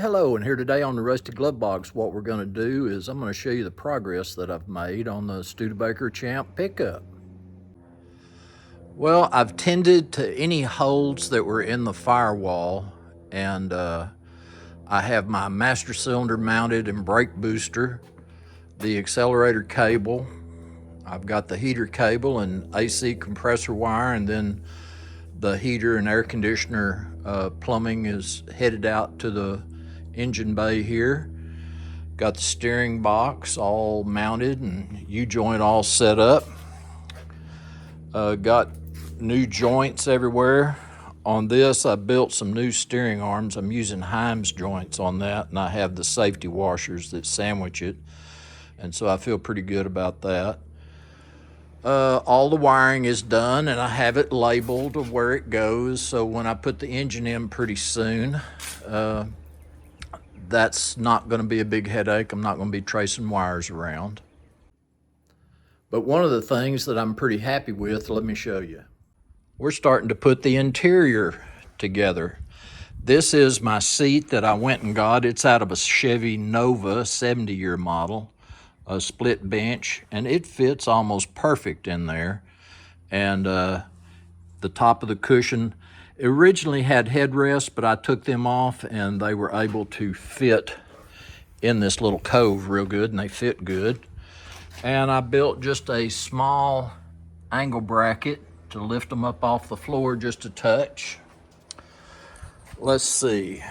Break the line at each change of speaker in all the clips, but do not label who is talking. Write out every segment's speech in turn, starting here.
Hello, and here today on the Rusty Glove Box, what we're going to do is I'm going to show you the progress that I've made on the Studebaker Champ pickup. Well, I've tended to any holes that were in the firewall, and I have my master cylinder mounted and brake booster, the accelerator cable. I've got the heater cable and AC compressor wire, and then the heater and air conditioner plumbing is headed out to the engine bay here. Got the steering box all mounted and U-joint all set up. Got new joints everywhere. On this, I built some new steering arms. I'm using Heims joints on that, and I have the safety washers that sandwich it, and so I feel pretty good about that. All the wiring is done, and I have it labeled of where it goes, so when I put the engine in pretty soon, that's not going to be a big headache. I'm not going to be tracing wires around. But one of the things that I'm pretty happy with, let me show you. We're starting to put the interior together. This is my seat that I went and got. It's out of a Chevy Nova 70-year model. A split bench, and it fits almost perfect in there. And the top of the cushion originally had headrests, but I took them off and they were able to fit in this little cove real good, and they fit good. And I built just a small angle bracket to lift them up off the floor just a touch. Let's see,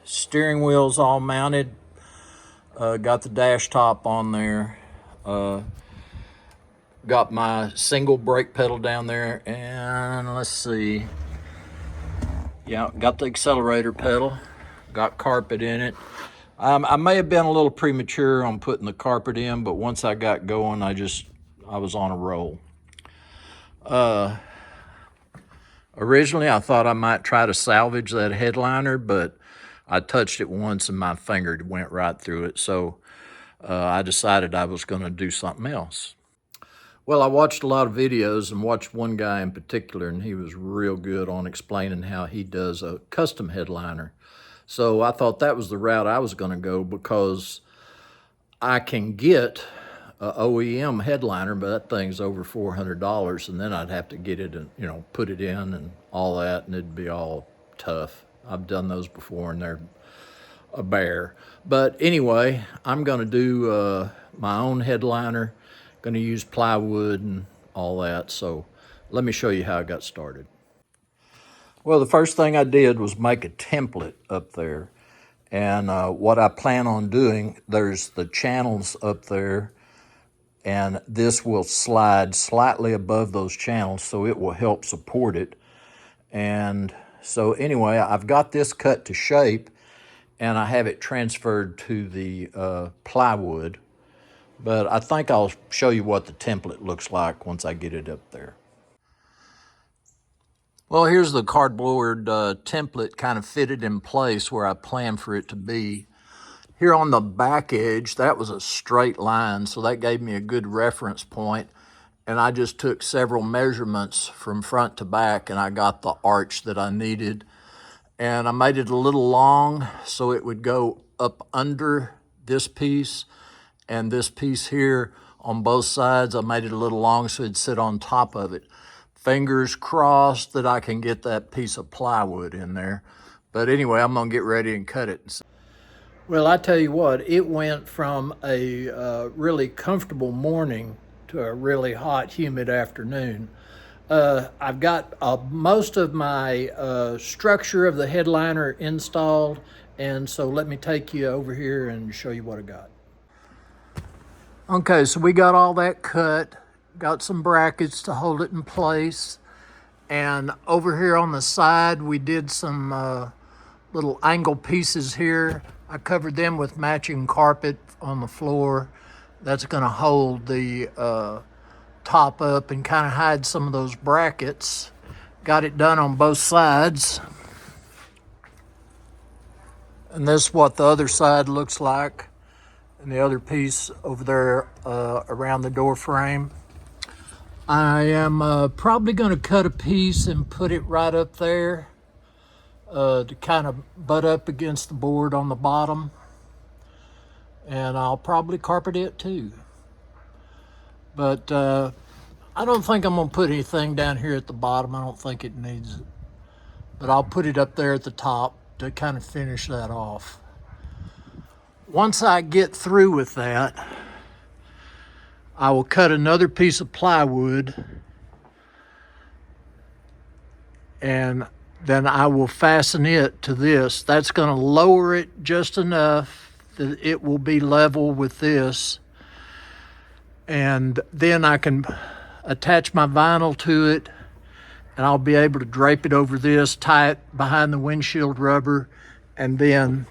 steering wheel's all mounted. Got the dash top on there. Got my single brake pedal down there, and let's see. Yeah, got the accelerator pedal. Got carpet in it. I may have been a little premature on putting the carpet in, but once I got going, I was on a roll. Originally, I thought I might try to salvage that headliner, but I touched it once and my finger went right through it, so I decided I was going to do something else. Well, I watched a lot of videos and watched one guy in particular, and he was real good on explaining how he does a custom headliner. So I thought that was the route I was going to go, because I can get an OEM headliner, but that thing's over $400, and then I'd have to get it and, put it in and all that, and it'd be all tough. I've done those before, and they're a bear. But anyway, I'm going to do my own headliner. Going to use plywood and all that. So let me show you how I got started. Well, the first thing I did was make a template up there. And what I plan on doing, there's the channels up there, and this will slide slightly above those channels, so it will help support it. And so anyway, I've got this cut to shape, and I have it transferred to the plywood. But I think I'll show you what the template looks like once I get it up there. Well, here's the cardboard template kind of fitted in place where I planned for it to be. Here on the back edge, that was a straight line, so that gave me a good reference point. And I just took several measurements from front to back, and I got the arch that I needed. And I made it a little long so it would go up under this piece, and this piece here on both sides, I made it a little long so it'd sit on top of it. Fingers crossed that I can get that piece of plywood in there. But anyway, I'm gonna get ready and cut it. Well, I tell you what, it went from a really comfortable morning to a really hot, humid afternoon. I've got most of my structure of the headliner installed, and so let me take you over here and show you what I got. Okay, so we got all that cut, got some brackets to hold it in place, and over here on the side we did some little angle pieces here. I covered them with matching carpet on the floor. That's gonna hold the top up and kind of hide some of those brackets. Got it done on both sides. And this is what the other side looks like. And the other piece over there around the door frame. I am probably gonna cut a piece and put it right up there. to kind of butt up against the board on the bottom. And I'll probably carpet it too. But I don't think I'm gonna put anything down here at the bottom. I don't think it needs it. But I'll put it up there at the top to kind of finish that off. Once I get through with that, I will cut another piece of plywood and then I will fasten it to this. That's going to lower it just enough that it will be level with this. And then I can attach my vinyl to it and I'll be able to drape it over this, tie it behind the windshield rubber, and then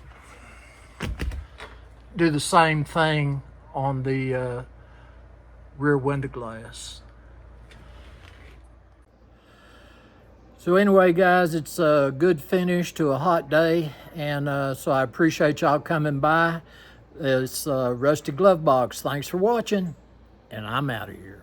do the same thing on the rear window glass. So anyway, guys, it's a good finish to a hot day, and so I appreciate y'all coming by. It's Rusty Glove Box. Thanks for watching, and I'm out of here.